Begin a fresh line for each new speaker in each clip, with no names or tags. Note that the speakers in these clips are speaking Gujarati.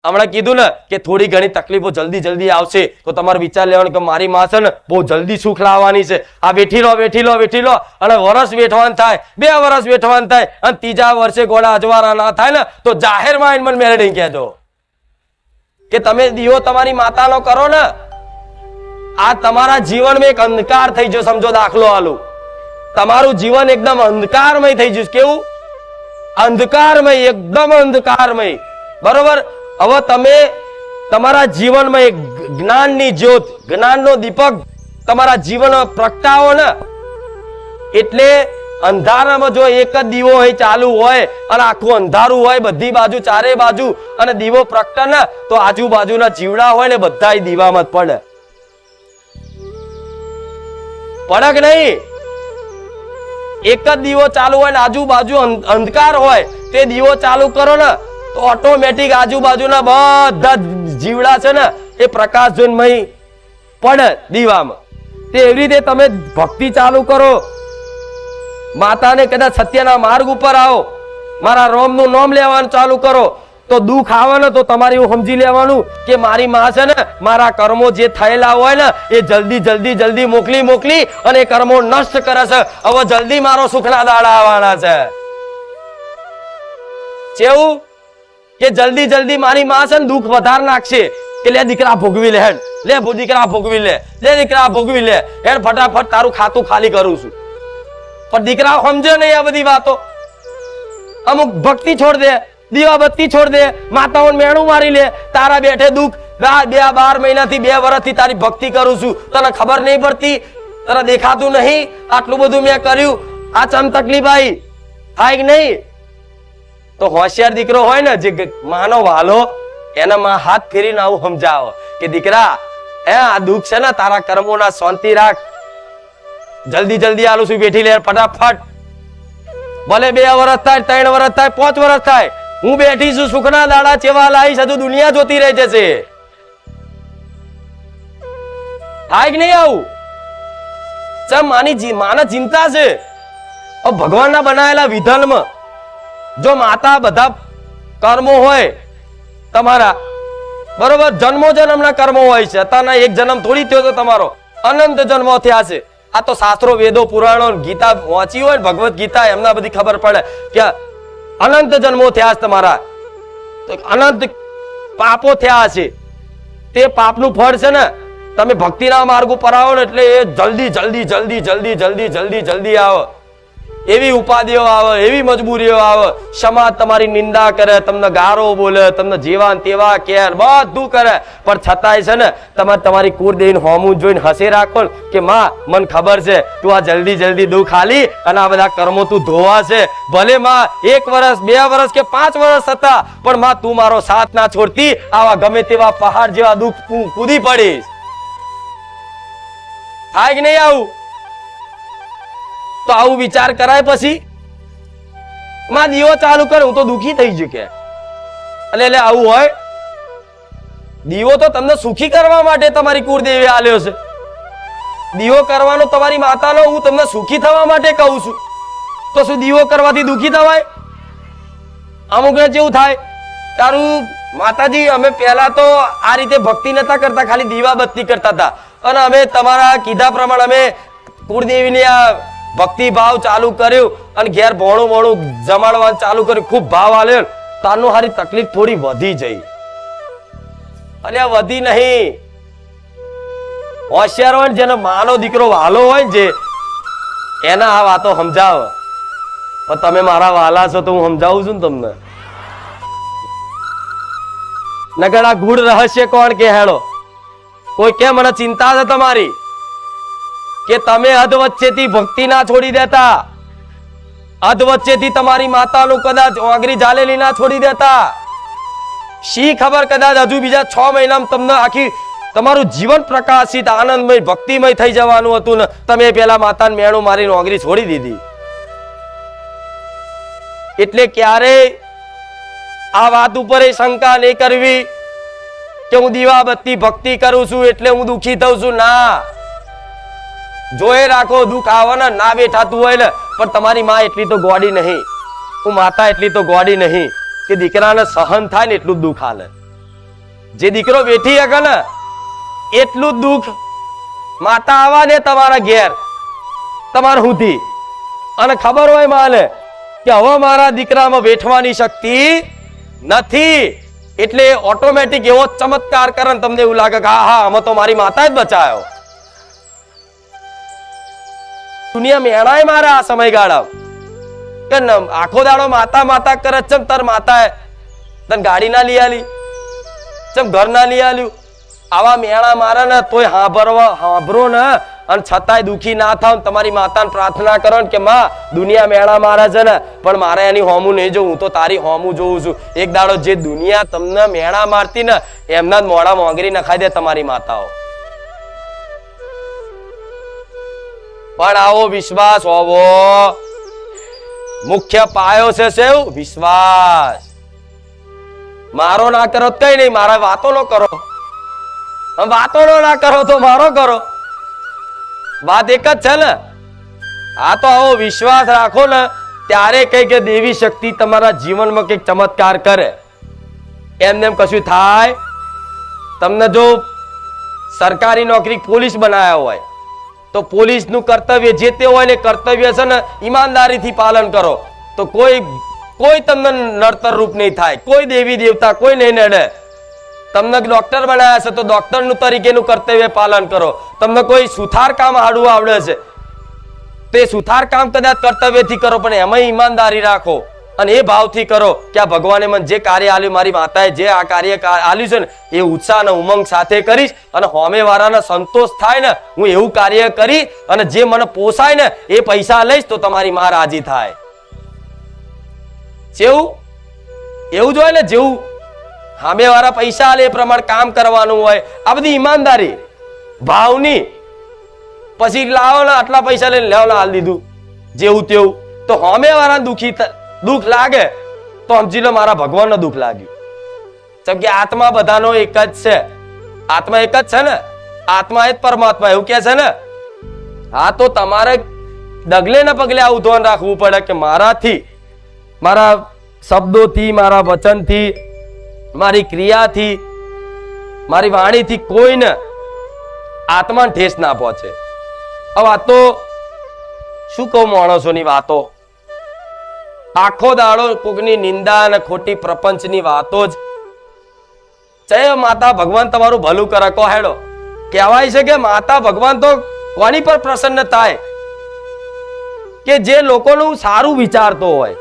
હમણાં કીધું ને કે થોડી ઘણી તકલીફો જલ્દી જલ્દી આવશે તો તમારે વિચાર લેવાનો કે મારી માં છે ને બહુ જલ્દી સુખ લાવવાની છે. આ બેઠી લો અને વર્ષ વેઠવાન થાય, 2 વર્ષ વેઠવાન થાય અને 3જા વર્ષે ગોળા અજવારા ના થાય ને તો જાહેરમાં મને મેળવી કહેજો કે તમે દીવો તમારી માતાનો કરો ને, આ તમારા જીવનમાં એક અંધકાર થઈ ગયો. સમજો દાખલો આલું, તમારું જીવન એકદમ અંધકારમય થઈ ગયું. કેવું? અંધકારમય, એકદમ અંધકારમય. બરોબર? હવે તમે તમારા જીવનમાં એક જ્ઞાનની જ્યોત, જ્ઞાનનો દીપક તમારા જીવનમાં પ્રગટાવો ને, એટલે અંધારામાં જો એક જ દીવો હોય ચાલુ હોય અને આખું અંધારું હોય બધી બાજુ, ચારે બાજુ, અને દીવો પ્રગટે ને તો આજુબાજુના જીવડા હોય ને બધા દીવામાં જ પડે કે નહીં? એક જ દીવો ચાલુ હોય ને આજુબાજુ અંધકાર હોય, તે દીવો ચાલુ કરો ને તો ઓટોમેટિક આજુબાજુના બધા જીવડા છે ને એ પ્રકાશ જોઈને પડે દીવામાં. તે એવી રીતે તમે ભક્તિ ચાલુ કરો, માતાને કદાચ સત્યના માર્ગ ઉપર આવો, મારા રોમનું નામ લેવાનું ચાલુ કરો, તો દુઃખ આવે ને તો તમારે એવું સમજી લેવાનું કે મારી માં છે ને મારા કર્મો જે થયેલા હોય ને એ જલ્દી મોકલી અને કર્મો નષ્ટ કરે છે. હવે જલ્દી મારો સુખના દાડા આવવાના છે. કેવું કે જલ્દી મારી માં છે ને દુઃખ વધાર નાખશે કે લે દીકરા ભોગવી લે, લે દીકરા ભોગવી લે, દીકરા ભોગવી લે, હેડ ફટાફટ તારું ખાતું ખાલી કરું છું. પણ દીકરા સમજે નહીં આ બધી વાતો. અમુક ભક્તિ છોડ દે, દીવાબત્તી છોડ દે, માતાઓને મેણું મારી લે, તારા બેઠે દુઃખ. 12 મહિનાથી 2 વર્ષથી તારી ભક્તિ કરું છું, તને ખબર નહીં પડતી, તને દેખાતું નહીં આટલું બધું મેં કર્યું, આ ચમ તકલીફ આવી થાય કે નહીં? તો હોશિયાર દીકરો હોય ને જે માનો વાલો, એના માં હાથ ફેરીને આવું સમજાવો કે દીકરા આ દુઃખ છે ને તારા કર્મોના, શાંતિ રાખ, જલ્દી આલું છું, બેઠી લે ફટાફટ. ભલે 2 વર્ષ થાય, 3 વર્ષ થાય, 5 વર્ષ થાય, હું બેઠી છું, સુખના દાડા ચેવા લાવીશ, હજુ દુનિયા જોતી રહી જશે. થાય કે નહીં આવું? માને ચિંતા છે. ભગવાનના બનાવેલા વિધાનમાં જો માતા બધા કર્મો હોય તમારા, બરોબર, જન્મો જન્મના કર્મો હોય છે. અત્યારના એક જન્મ થોડી થયો તો તમારો, અનંત જન્મો થયા છે. આ તો શાસ્ત્રો, વેદો, પુરાણો, ગીતા વાંચી હોય ને, ભગવદ ગીતા, એમના બધી ખબર પડે કે અનંત જન્મો થયા છે તમારા, તો અનંત પાપો થયા છે. તે પાપનું ફળ છે ને તમે ભક્તિના માર્ગ ઉપર આવો ને એટલે એ જલ્દી આવે. એવી ઉપાધિઓ આવે, એવી મજબૂરીઓ આવે, સમાજ તમારી નિંદા કરે, તમને ગારો બોલે, તમને જેવા તેવા કેર બધું કરે, પણ છતાંય છે ને તમારે તમારી કુળદેવીને હોમું જોઈને હસી રાખો કે માં મને ખબર છે તું આ જલ્દી દુઃખ આલી અને આ બધા કર્મો તું ધોવા છે. ભલે માં 1 વર્ષ 2 વર્ષ કે 5 વર્ષ હતા, પણ માં તું મારો સાથ ના છોડતી, આવા ગમે તેવા પહાડ જેવા દુઃખ કૂદી પડીશ. થાય કે નહીં આવું? તો આવું વિચાર કરાય પછી માં દીવો ચાલુ કરે, હું તો દુખી થઈ ગયું કે એટલે આવું હોય? દીવો તો તમને સુખી કરવા માટે તમારી કુળદેવી આલ્યો છે. દીવો કરવાનો તમારી માતાનો હું તમને સુખી થવા માટે કહું છું. તો શું દીવો કરવાથી દુખી થવાય? અમુકને જેવું થાય, તારું માતાજી અમે પહેલા તો આ રીતે ભક્તિ નતા કરતા, ખાલી દીવાબત્તી કરતા હતા, અને અમે તમારા કીધા પ્રમાણે અમે કુળદેવીની આ ભક્તિ ભાવ ચાલુ કર્યું અને ઘેર ભોણું જમાડવાનું ચાલુ કર્યું, ખૂબ ભાવ આલ્યો, તારનું હારી તકલીફ થોડી વધી જઈ. અને વધી નહીં. હોશિયાર હોય જેનો માનો દીકરો વાલો હોય જે એના આ વાતો સમજાવ. પણ તમે મારા વાલા છો તો હું સમજાવું છું ને તમને. નગડા ગૂઢ રહસ્ય કોણ કે હેડો? કોઈ કે મને ચિંતા છે તમારી કે તમે અધ વચ્ચેથી ભક્તિ ના છોડી દેતા, અધ વચ્ચેથી તમારી માતાનું કદાચ ઓગરી ઝાલેલી ના છોડી દેતા. શી ખબર કદાચ હજુ બીજા 6 મહિનામાં તમને આખી તમારું જીવન પ્રકાશિત, આનંદમય, ભક્તિમય થઈ જવાનું હતું ને તમે પેલા માતાને મેણું મારીને ઓગરી છોડી દીધી. એટલે ક્યારે આ વાત ઉપર શંકા નહીં કરવી કે હું દીવાબત્તી ભક્તિ કરું છું એટલે હું દુખી થઉં છું. ના, જોઈ રાખો, દુઃખ આવવાના ના બેઠાતું હોય ને, પણ તમારી માં એટલી તો ગોડી નહીં, હું માતા એટલી તો ગોડી નહીં કે દીકરાને સહન થાય ને એટલું દુઃખ હાલે. જે દીકરો બેઠી હકે ને એટલું દુઃખ માતા આવા ને તમારા ઘેર તમારા સુધી અને ખબર હોય માને કે હવે મારા દીકરામાં બેઠવાની શક્તિ નથી એટલે ઓટોમેટિક એવો ચમત્કાર કરે ને તમને એવું લાગે કે હા આમાં તો મારી માતા જ બચાયો. દુનિયા મેણાય મારા આ સમયગાળા કે આખો દાડો માતા માતા કરે ચમ તાર માતા તને ગાડી ના લઈ આલી ચમ ઘર ના લઈ આલ્યું આવા મેણા મારે ને તોય હાંભરો ને અને છતાંય દુખી ના થાવ તમારી માતાને પ્રાર્થના કરો કે માં દુનિયા મેણા મારે છે ને પણ મારે એની હોમું નહીં જોવું, હું તો તારી હોમું જોઉં છું. એક દાડો જે દુનિયા તમને મેણા મારતી ને એમના જ મોઢા મોંગરી નખાઈ દે તમારી માતાઓ. પણ આવો વિશ્વાસ હોવો મુખ્ય પાયો છે સેવ વિશ્વાસ. મારો ના કરો કઈ નહીં, મારા વાતો નો કરો, વાતો ના કરો તો મારો કરો, વાત એક જ છે ને. આ તો આવો વિશ્વાસ રાખો ને ત્યારે કઈ કે દેવી શક્તિ તમારા જીવનમાં કઈક ચમત્કાર કરે. એમને એમ કશું થાય. તમને જો સરકારી નોકરી પોલીસ બનાયા હોય તો પોલીસ નું કર્તવ્ય જે તે હોય ને કર્તવ્ય છે ને ઈમાનદારીથી પાલન કરો તો કોઈ તમને નડતર રૂપ નહીં થાય, કોઈ દેવી દેવતા કોઈ નહીં નડે. તમને ડોક્ટર બનાવ્યા છે તો ડોક્ટર નું તરીકેનું કર્તવ્ય પાલન કરો. તમને કોઈ સુથાર કામ આડું આવડે છે તે સુથાર કામ કદાચ કર્તવ્યથી કરો પણ એમાં ઈમાનદારી રાખો અને એ ભાવથી કરો કે આ ભગવાને મને જે કાર્ય આલ્યું, મારી માતાએ જે આ કાર્ય આલ્યું છે ને એ ઉત્સાહ અને ઉમંગ સાથે કરીશ અને હોમે વાળાને સંતોષ થાય ને હું એવું કાર્ય કરી અને જે મને પોસાય ને એ પૈસા લઈશ તો તમારી માં રાજી થાય. એવું જ હોય ને, જેવું સામે વાળા પૈસા આલે એ પ્રમાણે કામ કરવાનું હોય. આ બધી ઈમાનદારી ભાવની. પછી લાવો ને આટલા પૈસા લઈને લેવા હાલ દીધું જેવું તેવું તો સામે વાળા દુઃખ લાગે તો સમજી લો મારા ભગવાનનો દુઃખ લાગ્યું. જેમ કે આત્મા બધાનો એક જ છે, આત્મા એક જ છે ને, આત્મા એ જ પરમાત્મા એવું કે છે ને. હા તો તમારે ડગલે ને પગલે આવું ધ્યાન રાખવું પડે કે મારાથી, મારા શબ્દોથી, મારા વચનથી, મારી ક્રિયાથી, મારી વાણીથી કોઈને આત્માને ઠેસ ના પહોંચે. હવે આ તો શું કહું માણસોની વાતો, આખો દાડો કોકની નિંદા અને ખોટી પ્રપંચની વાતો જ. જય માતા ભગવાન તમારું ભલું કરે કહો હેડો. કહેવાય છે કે માતા ભગવાન તો કોની પર પ્રસન્ન થાય કે જે લોકોનું સારું વિચારતો હોય,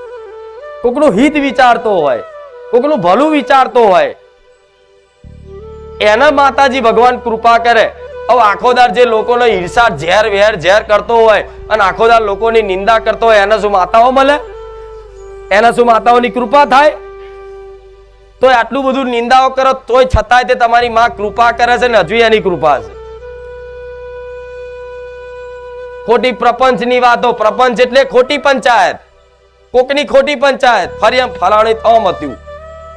કોકનું હિત વિચારતો હોય, કોકનું ભલું વિચારતો હોય એના માતાજી ભગવાન કૃપા કરે. હવે આખોદાર જે લોકોનો ઈર્ષા ઝેર વેર ઝેર કરતો હોય અને આખોદાર લોકોની નિંદા કરતો હોય એને શું માતાઓ મળે? એના શું માતાઓની કૃપા થાય? તો આટલું બધું નિંદાઓ કરો તોય છતાંય તે તમારી માં કૃપા કરે છે ને હજુ એની કૃપા છે. ખોટી પ્રપંચની વાતો, પ્રપંચ એટલે ખોટી પંચાયત, કોકની ખોટી પંચાયત. ફરી એમ ફલાણી તો આમ હતું,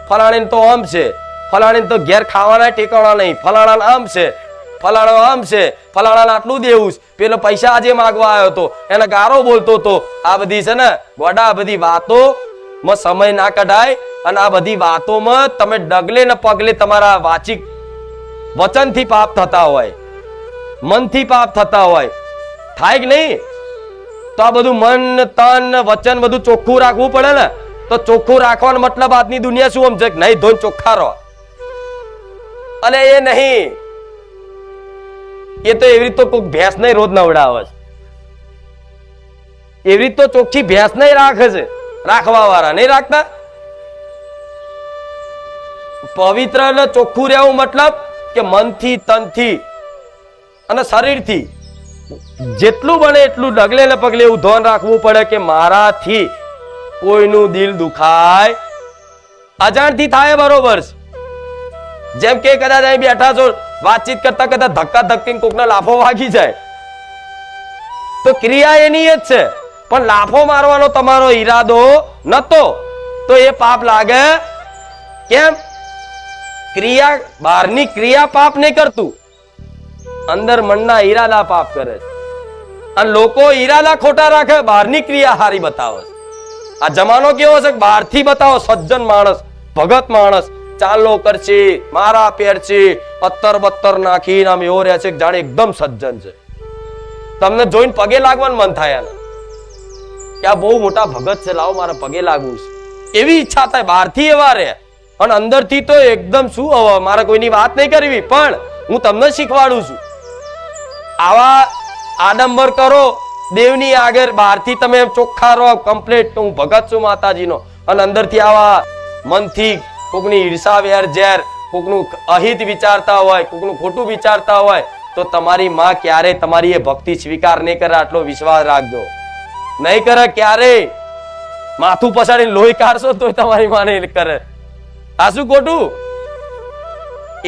ફલાણી તો આમ છે, ફલાણી તો ઘેર ખાવાના ઠેકાણા નહીં, ફલાણા આમ છે, ફલાણો આમ છે, ફલાણા આટલું દેવું, પેલો પૈસા આજે માંગવા આવ્યો હતો એને ગારો બોલતો હતો. આ બધી છે ને ગોડા, આ બધી વાતો માં સમય ના કઢાય અને આ બધી વાતોમાં તમે ડગલે ને પગલે તમારા વાચિક વચનથી પાપ થતા હોય, મનથી પાપ થતા હોય, થાય કે નહીં? તો આ બધું મન, તન, વચન બધું ચોખ્ખું રાખવું પડે ને. તો ચોખ્ખું રાખવાનો મતલબ આજની દુનિયા શું સમજે? નહીં ધોઈને ચોખ્ખા રહો. અને એ નહીં, એ તો એવી રીતે કોઈ ભેંસ નહીં રોજ નવડાવે છે, એવી રીતે તો ચોખ્ખી ભેંસ નહીં રાખે છે રાખવા વાળા નહીં રાખતા. પવિત્ર ને ચોખ્ખું રહેવું મતલબ કે મનથી, તનથી અને શરીરથી જેટલું બને એટલું ડગલે ને પગલે એવું ધ્યાન રાખવું પડે કે મારાથી કોઈનું દિલ દુખાય. અજાણથી થાય બરોબર છે. જેમ કે કદાચ અહીં બેઠા છો વાતચીત કરતા કરતા ધક્કા ધક્કી કોકને લાફો વાગી જાય તો ક્રિયા એની જ છે, પણ લાફો મારવાનો તમારો ઈરાદો નતો તો એ પાપ લાગે. કેમ? ક્રિયા, બહારની ક્રિયા પાપ નહીં કરતું, અંદર મનના ઈરાદા પાપ કરે છે. અને લોકો ઈરાદા ખોટા રાખે, બહારની ક્રિયા હારી બતાવે. આ જમાનો કેવો છે? બહારથી બતાવો સજ્જન માણસ, ભગત માણસ, ચાલો કરશે, મારા પહેરશે, અત્તર બત્તર નાખીને આમ એવો રહે છે કે જાણે એકદમ સજ્જન છે. તમને જોઈને પગે લાગવાનું મન થાય એને કે આ બહુ મોટા ભગત છે, લાવો મારા પગે લાગવું છે, એવી ઈચ્છા થાય. બહારથી એવા રહે અને અંદરથી તો એકદમ શું, હવે મારે કોઈની વાત નહીં કરવી, પણ હું તમને શીખવાડું છું. આવા આડંબર કરો દેવની આગળ, બહારથી તમે ચોખ્ખા રહો કમ્પ્લીટ હું ભગત છું માતાજીનો, અને અંદરથી આવા મનથી કોકની ઈર્ષા વેર ઝેર, કોકનું અહિત વિચારતા હોય, કોકનું ખોટું વિચારતા હોય, તો તમારી માં ક્યારે તમારી એ ભક્તિ સ્વીકાર નહીં કરે. આટલો વિશ્વાસ રાખજો. નહીં કરે ક્યારે. માથું પછાડીને લોહી કાઢશો તો તમારી માં નહીં કરે. આ શું ખોટું?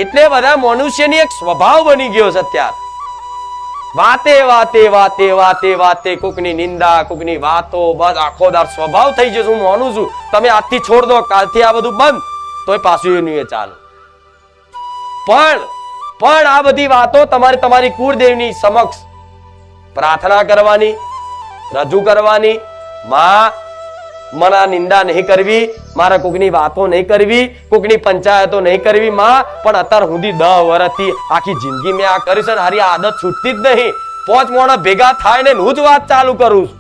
એટલે બધા મનુષ્યની એક સ્વભાવ બની ગયો છે અત્યારે. વાતે વાતે વાતે વાતે વાતે કોકની નિંદા, કોકની વાતો, બસ આખો દાર સ્વભાવ થઈ જશે. હું માનું છું તમે આજથી છોડ દો, કાલથી આ બધું બંધ, તોય પાછું એનું એ ચાલુ. પણ આ બધી વાતો તમારે તમારી કુળદેવની સમક્ષ પ્રાર્થના કરવાની, રજૂ કરવાની. માં મને નિંદા નહીં કરવી, મારા કોકની વાતો નહીં કરવી, કોકની પંચાયતો નહીં કરવી માં, પણ અત્યાર સુધી 10 વર્ષથી આખી જિંદગી મેં આ કરી છે, હારી આદત છૂટતી જ નહીં. 5 મોણા ભેગા થાય ને હું જ વાત ચાલુ કરું છું.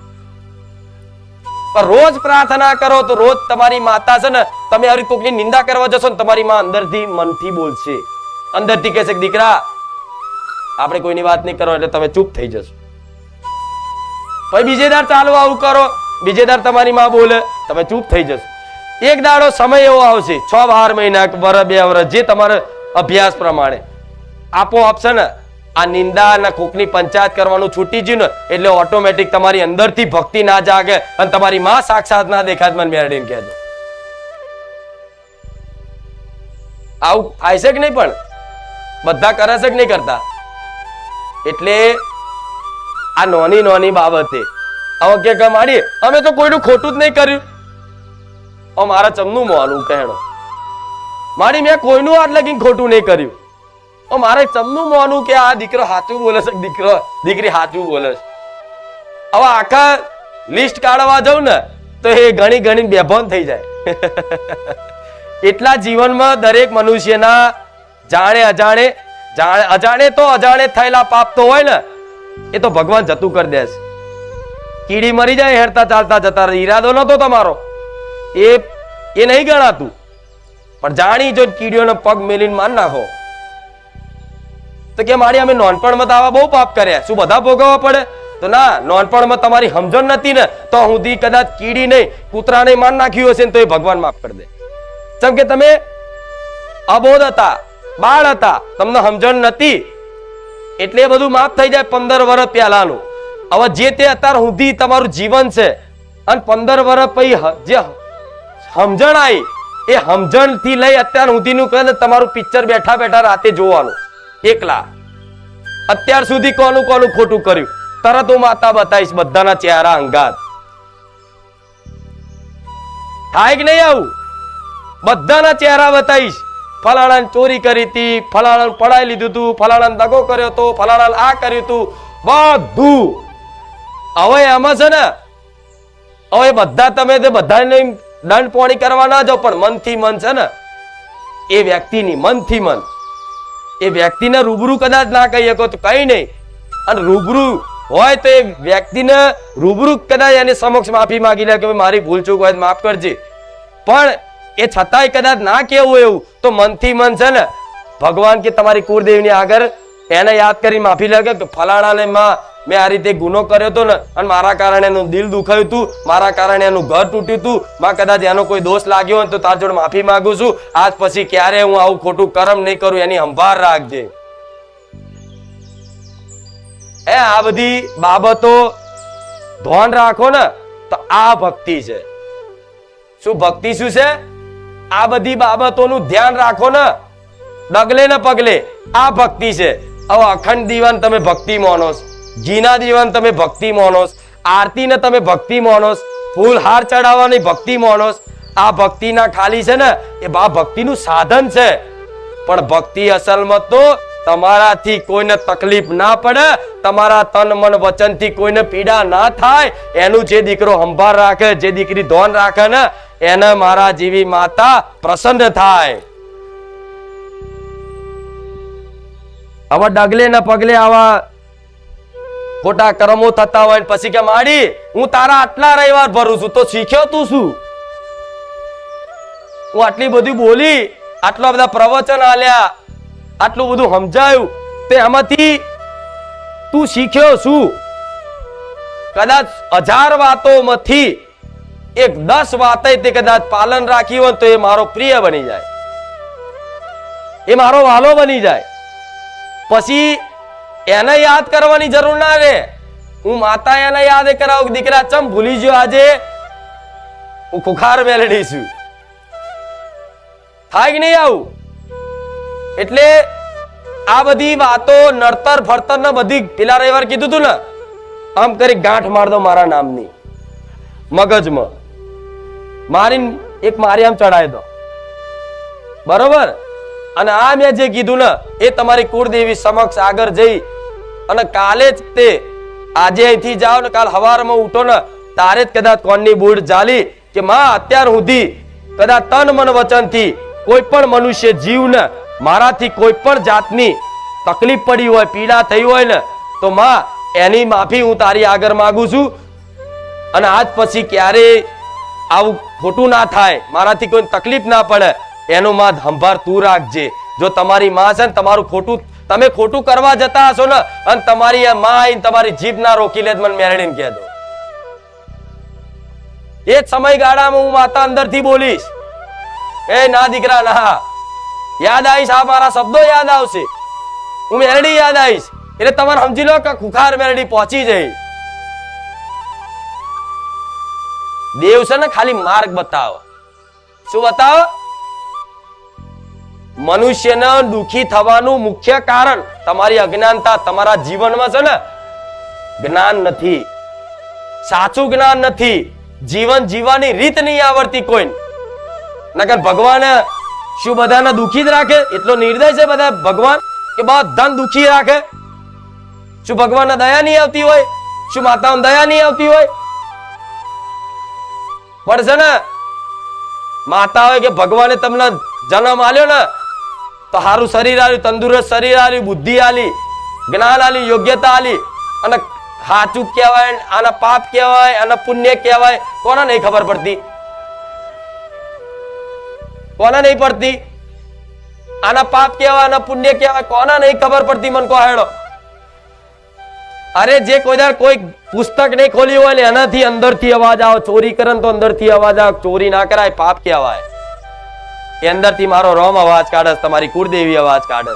પણ રોજ પ્રાર્થના કરો તો રોજ તમારી માતા છે ને, તમે હારી કોકની નિંદા કરવા જશો ને તમારી માં અંદરથી મનથી બોલશે, અંદરથી કહેશે દીકરા આપણે કોઈની વાત નહીં કરો, એટલે તમે ચૂપ થઈ જશો. પછી બીજે દાર ચાલો આવું કરો, બીજે દાર તમારી માં બોલે, તમે ચૂપ થઈ જશો. એક દાડો સમય એવો આવશે 6-12 મહિના, વર્ષ 2 વર્ષ, જે તમારે અભ્યાસ પ્રમાણે આપોઆપ છે ને આ નિંદા અને કોકની પંચાયત કરવાનું છૂટી ગયું ને, એટલે ઓટોમેટિક તમારી અંદરથી ભક્તિ ના જાગે અને તમારી માં સાક્ષાત ના દેખાય. મને મેરડીને કહેજો આવું થાય છે કે નહીં? પણ બધા કરે છે કે નહીં કરતા? એટલે આ નાની નાની બાબતે હવે કે માડી અમે તો કોઈનું ખોટું જ નહીં કર્યું, મારા ચમનું મોનું કહેણો માડી મેં કોઈનું આટ લગીને ખોટું નહીં કર્યું, મારે ચમનું મોનું કે આ દીકરો સાચું બોલે છે, દીકરી સાચું બોલે છે. હવે આખા લિસ્ટ કાઢવા જાઉં ને તો એ ઘણી ઘણી બેભાન થઈ જાય. એટલા જીવનમાં દરેક મનુષ્યના જાણે અજાણે તો અજાણે થયેલા પાપ તો હોય ને, એ તો ભગવાન જતું કરી દે છે. કીડી મરી જાય હેરતા ચાલતા જતા, ઈરાદો નતો તમારો, એ નહીં ગણાતું. પણ જાણી જો કીડીઓનો પગ મેલીને માર નાખો તો કે મારી અમે નાનપણમાં તો આવા બહુ પાપ કર્યા, શું બધા ભોગવવા પડે? તો ના, નાનપણમાં તમારી સમજણ નથી ને, તો સુધી કદાચ કીડી નહીં કૂતરાને માર નાખ્યું હશે ને તો એ ભગવાન માફ કરી દે. જેમ કે તમે અબોધ હતા, બાળ હતા, તમને સમજણ નથી એટલે એ બધું માફ થઈ જાય 15 વર્ષ પહેલાનું. હવે જે તે અત્યાર સુધી તમારું જીવન છે અને 15 વર્ષ પછી જે સમજણ આવી, એ સમજણ થી લઈ અત્યાર સુધીનું કહે તમારું પિક્ચર બેઠા બેઠા રાતે જોવાનું એકલા. અત્યાર સુધી કોનું કોનું ખોટું કર્યું તરત હું માતા બતાવીશ, બધાના ચહેરા અંગાત. થાય કે નહીં આવું? બધાના ચહેરા બતાવીશ. ફલાણા ચોરી કરી હતી, ફલાણા પડાઈ લીધું હતું, ફલાણા દગો કર્યો હતો, ફલાણા આ કર્યું હતું, બધું. હવે એમાં છે ને, હવે બધા તમે બધાને દંડ પોણી કરવા ના જાઓ, પણ મનથી મન છે ને એ વ્યક્તિની, મનથી મન એ વ્યક્તિને રૂબરૂ કદાચ ના કહી શકો તો કઈ નહીં, અને રૂબરૂ હોય તો એ વ્યક્તિને રૂબરૂ કદાચ એની સમક્ષ માફી માંગી લે કે મારી ભૂલ ચૂક હોય માફ કરજે. પણ એ છતાંય કદાચ ના કેવું એવું તો મનથી મન છે ને ભગવાન કે તમારી કુળદેવની આગળ એને યાદ કરી માફી લે કે ફલાણાને માં મેં આ રીતે ગુનો કર્યો હતો ને, અને મારા કારણે એનું દિલ દુખાયું હતું, મારા કારણે એનું ઘર તૂટ્યું હતું, માં કદાચ એનો કોઈ દોષ લાગ્યો હોય તો તાર જોડે માફી માંગુ છું, આજ પછી ક્યારે હું આવું ખોટું કર્મ નહીં કરું, એની સંભાળ રાખજે. આ બધી બાબતો ધ્યાન રાખો ને તો આ ભક્તિ છે. શું ભક્તિ શું છે? આ બધી બાબતોનું ધ્યાન રાખો ને ડગલે ને પગલે, આ ભક્તિ છે. હવે અખંડ દીવાન તમે ભક્તિ માનો, ઘીના દીવાન તમે ભક્તિ માનો, આરતી ને તમે ભક્તિ માનો, ફૂલ હાર ચડાવવાની ભક્તિ માનો, આ ભક્તિના ખાલી છે ને એ ભક્તિનું સાધન છે. પણ ભક્તિ અસલમાં તો તમારાથી કોઈને તકલીફ ના પડે, તમારા તન મન વચન થી કોઈને પીડા ના થાય, એનું જે દીકરો સંભાળ રાખે, જે દીકરી ધોન રાખે ને એને મારા જેવી માતા પ્રસન્ન થાય. હવે ડગલે ને પગલે આવા ખોટા કર્મો થતા હોય પછી કે માડી હું તારા આટલા રવિવાર ભરું છું, તો શીખ્યો તું શું? હું આટલી બધી બોલી, આટલા બધા પ્રવચન આલ્યા, આટલું બધું સમજાયું, તે આમાંથી તું શીખ્યો શું? કદાચ 1000 વાતોમાંથી એક 10 વાતે તે કદાચ પાલન રાખી હોય તો એ મારો પ્રિય બની જાય, એ મારો વાલો બની જાય. પછી એને યાદ કરવાની જરૂર ના રહે. હું માતા એને યાદ કરાવું, દીકરા ચમ ભૂલી ગયો આજે હું ખુખાર મેલડી છું, થાય કે નહીં આવું? એટલે આ બધી વાતો નડતર ફરતર ને બધી પેલા રવિવાર કીધું તું ને, આમ કરી ગાંઠ માર દો મારા નામની મગજમાં, મારી આમ ચડાવી દો, બરોબર? અને આ મેં જે કીધું ને એ તમારી કુળદેવી સમક્ષ આગળ જઈ અને કાલે જ તે આજે અહીંથી જાઓ ને કાલ સવારમાં ઉઠો ને તારે જ કદાચ કોણની બૂઢ જાલી કે માં અત્યાર સુધી કદાચ તન મન વચન થી કોઈ પણ મનુષ્ય જીવ ને મારાથી કોઈ પણ જાતની તકલીફ પડી હોય, પીડા થઈ હોય ને તો માં એની માફી હું તારી આગળ માંગુ છું. અને આજ પછી ક્યારે આવું ખોટું ના થાય, મારાથી કોઈ તકલીફ ના પડે એનો માં સંભાળ તું રાખજે. જો તમારી માં છે ને તમારું ખોટું તમે ખોટું કરવા જતા હશો ને અને તમારી આ માં આઈને તમારી જીભ ના રોકી લે, મને મેરડીને કહી દો. એ જ સમયગાળામાં હું માતા અંદરથી બોલીશ, એ ના દીકરા ના, યાદ આવીશ, આ મારા શબ્દો યાદ આવશે, હું મેરડી યાદ આવીશ, એટલે તમારે સમજી લો કે ખુખાર મેરડી પહોંચી જાય. દેવ છે ને ખાલી માર્ગ બતાવો. શું બતાવો? મનુષ્યને દુખી થવાનું મુખ્ય કારણ તમારી અજ્ઞાનતા, તમારા જીવનમાં છે ને જ્ઞાન નથી, સાચું જ્ઞાન નથી, જીવન જીવવાની રીત નહીં આવડતી કોઈ. નકર ભગવાન શું બધાને દુખી જ રાખે? એટલો નિર્દય છે બધા ભગવાન કે બધાને દુખી રાખે? શું ભગવાનને દયા નહીં આવતી હોય? શું માતાઓને દયા નહીં આવતી હોય? પણ છે ને માતા હોય કે ભગવાને તમને જન્મ આલ્યો ને તો સારું શરીર આલ્યું, તંદુરસ્ત શરીર આલ્યું, બુદ્ધિ આલી, જ્ઞાન આલી, યોગ્યતા આલી, અને સાચું કહેવાય, આના પાપ કહેવાય, આના પુણ્ય કહેવાય, કોને નહીં ખબર પડતી? કોને નહીં પડતી? આના પાપ કહેવાય, આના પુણ્ય કહેવાય, કોને નહીં ખબર પડતી? મન કો હેડો. અરે જે કોઈ પુસ્તક નહીં ખોલી હોય ને એનાથી અંદરથી અવાજ આવે, ચોરી કરે તો અંદરથી અવાજ આવે, ચોરી ના કરાય પાપ કહેવાય. એ અંદરથી મારો રોમ અવાજ કાઢે, તમારી કુળદેવી અવાજ કાઢે.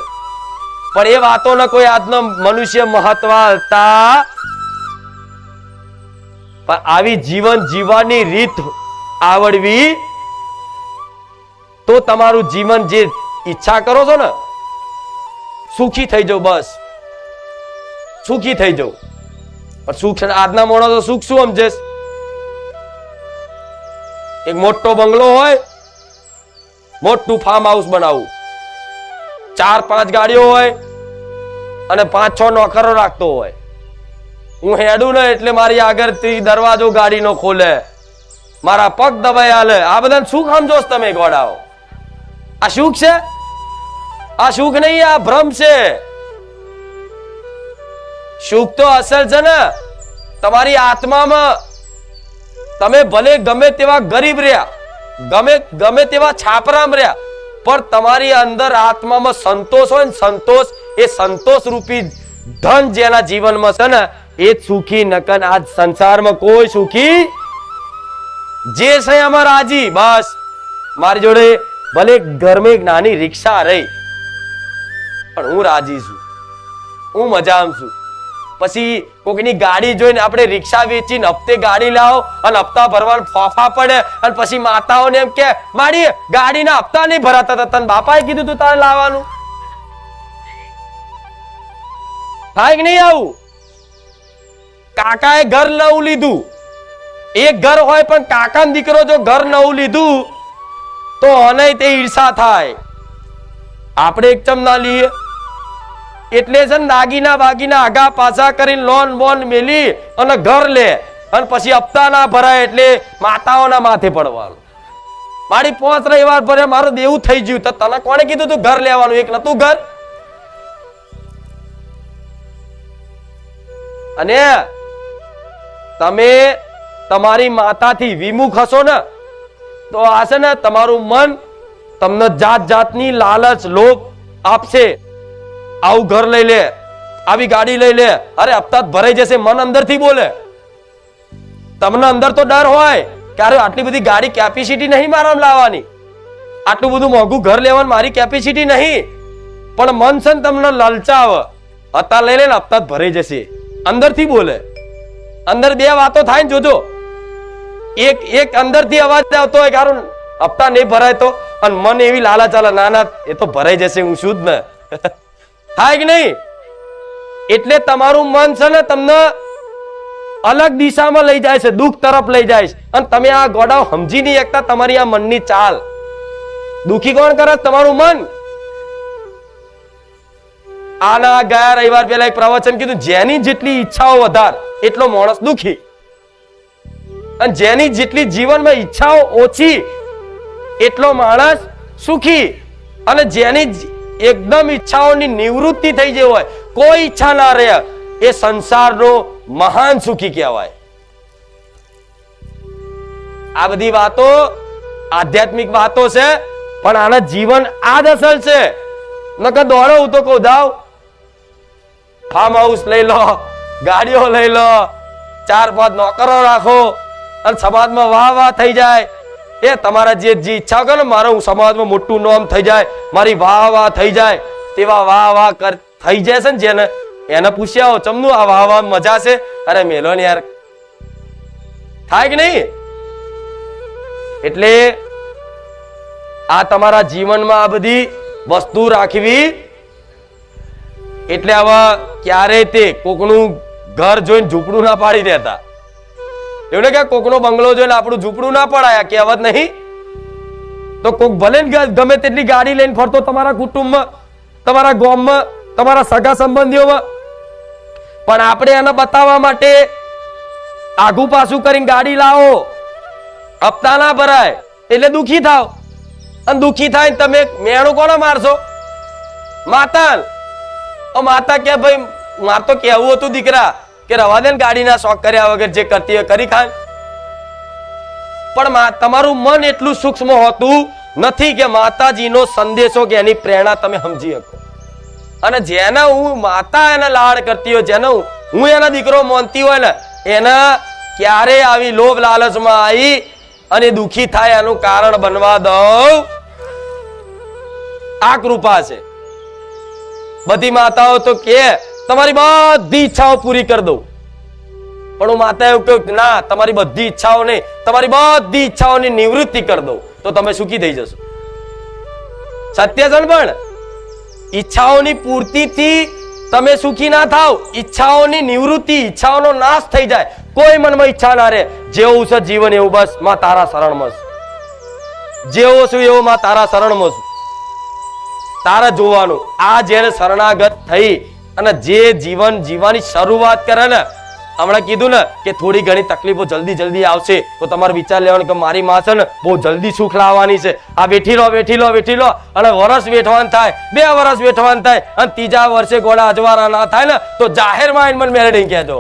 પણ એ વાતોને કોઈ આજનો મનુષ્ય મહત્વ આપતા, પણ આવી જીવન જીવવાની રીત આવડવી તો તમારું જીવન જે ઈચ્છા કરો છો ને સુખી થઈ જાવ, બસ સુખી થઈ જાવ. પણ સુખ આજના માણસો સુખ શું સમજે? એક મોટો બંગલો હોય, મોટું ફાર્મ હાઉસ બનાવવું, 4-5 ગાડીઓ હોય અને 5-6 નોકરો રાખતો હોય. હું હેડું ને એટલે મારી આગળથી દરવાજો ગાડીનો ખોલે, મારા પગ દબાઈ હાલે. આ બધા સુખ સમજો તમે ગોડાઓ? આ સુખ છે? આ સુખ નહીં, આ ભ્રમ છે. સુખ તો અસલ છે ને તમારી આત્મામાં. તમે ભલે ગમે તેવા ગરીબ રહ્યા, ગમે તેવા છાપરામ રહ્યા, પણ તમારી અંદર આત્મામાં સંતોષ હોય ને, સંતોષ, એ સંતોષ રૂપી ધન જેના જીવનમાં છે ને એ જ સુખી. નકન આજ સંસારમાં કોઈ સુખી જે છે એમાં રાજી. બસ મારી જોડે ભલે ઘરમાં એક નાની રિક્ષા રહી પણ હું રાજી છું, હું મજામાં છું. પછી કોઈની ગાડી જોઈને આપણે રિક્ષા વેચીને હપ્તે ગાડી લાવો અને હપ્તા ભરવાનું ફોફા પડે અને પછી માતાઓને એમ કે માડી ગાડીના હપ્તા નહીં ભરાતા હતા, તને બાપાએ કીધું તું તારે લાવવાનું. થાય કે નહીં આવું? કાકાએ ઘર નવું લીધું, એક ઘર હોય પણ કાકાનો દીકરો જો ઘર નવું લીધું તો અને તે ઈર્ષા થાય. આપણે એક ચમ ના લઈએ એટલે છે દાગીના બાગીના આગા પાછા કરીને લોન બોન મેલી અને ઘર લે અને પછી હપ્તા ના ભરાય એટલે માતાઓના માથે પડવાનું. મારી 5 રવિવાર ભરે મારું દેવું થઈ ગયું, તો તને કોણે કીધું તું ઘર લેવાનું? એક નતું ઘર? અને તમે તમારી માતાથી વિમુખ હશો ને તો આ છે ને તમારું મન તમને જાત જાતની લાલચ લોભ આપશે. આવું ઘર લઈ લે, આવી ગાડી લઈ લે, અરે હપ્તા ભરાઈ જશે, મન અંદરથી બોલે. તમને અંદર તો ડર હોય કે અરે આટલી બધી ગાડી કેપેસિટી નહીં મારામાં લાવવાની, આટલું બધું મોંઘું ઘર લેવાની મારી કેપેસિટી નહીં, પણ મન છે ને તમને લલચાવે, હપ્તા લઈ લે ને હપ્તા ભરાઈ જશે, અંદરથી બોલે. અંદર બે વાતો થાય ને જોજો, એક અંદરથી અવાજ આવતો હોય કારણ હપ્તા નહીં ભરાય તો, અને મન એવી લાલા ચાલે ના ના એ તો ભરાઈ જશે, હું શું જ ને થાય કે નહીં. એટલે તમારું મન છે ને તમને અલગ દિશામાં લઈ જાય છે, દુઃખ તરફ લઈ જાય છે, અને તમે આ ગોડાઓ સમજી નહીં શકતા તમારી આ મનની ચાલ. દુઃખી કોણ કરે? તમારું મન. આના ગયા રવિવાર પહેલા એક પ્રવચન કીધું, જેની જેટલી ઈચ્છાઓ વધાર એટલો માણસ દુઃખી, અને જેની જેટલી જીવનમાં ઈચ્છાઓ ઓછી એટલો માણસ સુખી. અને જેની એકદમ ઈચ્છાઓની નિવૃત્તિ થઈ ગઈ હોય, કોઈ ઈચ્છા ના રહે, એ સંસારનો મહાન સુખી કહેવાય. આ બધી વાતો આધ્યાત્મિક વાતો છે, પણ આના જીવન આ જ અસલ છે. નકર દોડો હું તો કહું જાવ, ફાર્મ હાઉસ લઈ લો, ગાડીઓ લઈ લો, 4-5 નોકરો રાખો, અને સમાજમાં વાહ વાહ થઈ જાય. એ તમારા જે ઈચ્છા કરો ને, મારું સમાજમાં મોટું નામ થઈ જાય, મારી વાહ વાહ થઈ જાય, તેવા વાહ વાહ થઈ જાય છે ને જેને, એને પૂછ્યા ચમનું આ વાહ વાહ મજા છે? અરે મેલો ને યાર, થાય કે નહીં? એટલે આ તમારા જીવનમાં આ બધી વસ્તુ રાખવી. એટલે આવા ક્યારે તે કોકનું ઘર જોઈને ઝૂંપડું ના પાડી દેતા. એવું ને કે કોકનો બંગલો જોઈને આપણું ઝૂંપડું ના પડાય, કહેવત નહીં? તો કોક ભલે ગમે તેટલી ગાડી લઈને ફરતો તમારા કુટુંબમાં, તમારા ગામમાં, તમારા સગા સંબંધીઓમાં, પણ આપણે એને બતાવવા માટે આગુ પાછું કરીને ગાડી લાવો, હપ્તા ના ભરાય એટલે દુખી થાવ. અને દુખી થાય તમે મેણું કોને મારશો? માતા. માતા કે ભાઈ માર તો કેવું હતું દીકરા કે રવા દે ને, ગાડીના શોખ કર્યા વગર જે કરતી હોય કરી ખાય. પણ તમારું મન એટલું સૂક્ષ્મ હોતું નથી કે માતાજીનો સંદેશો કે એની પ્રેરણા તમે સમજી શકો. અને જેને હું માતા એને લાડ કરતી હોય, જેને હું એના દીકરો માનતી હોય ને, એના ક્યારે આવી લોભ લાલચમાં આવી અને દુખી થાય એનું કારણ બનવા દઉં, આ કૃપા છે. બધી માતાઓ તો કે તમારી બધી ઈચ્છાઓ પૂરી કરી દઉં, પણ હું માતા એવું કહું ના, તમારી બધી ઈચ્છાઓ નહીં, તમારી બધી ઈચ્છાઓની નિવૃત્તિ કરી દઉં તો તમે સુખી થઈ જશો. સત્ય છે પણ ઈચ્છાઓની પૂર્તિથી તમે સુખી ના થાવ, ઈચ્છાઓની નિવૃત્તિ, ઈચ્છાઓનો નાશ થઈ જાય, કોઈ મનમાં ઈચ્છા ના રહે. જેવું છે જીવન એવું બસ માં તારા શરણમાં છું, જેવો છું એવો માં તારા શરણમાં છું, તારા જોવાનું. આ જેને શરણાગત થઈ અને જે જીવન જીવવાની શરૂઆત કરે ને, હમણાં કીધું ને કે થોડી ઘણી તકલીફો જલ્દી જલ્દી આવશે, તો તમારે વિચાર લેવાનો કે મારી માં છે ને બહુ જલ્દી સુખ લાવવાની છે. આ બેઠી લો અને વર્ષ વેઠવાનું થાય, 2 વર્ષ વેઠવાનું થાય, અને 3જા વર્ષે ગોળા અજવારા ના થાય ને તો જાહેરમાં મને મેળવી કહેજો.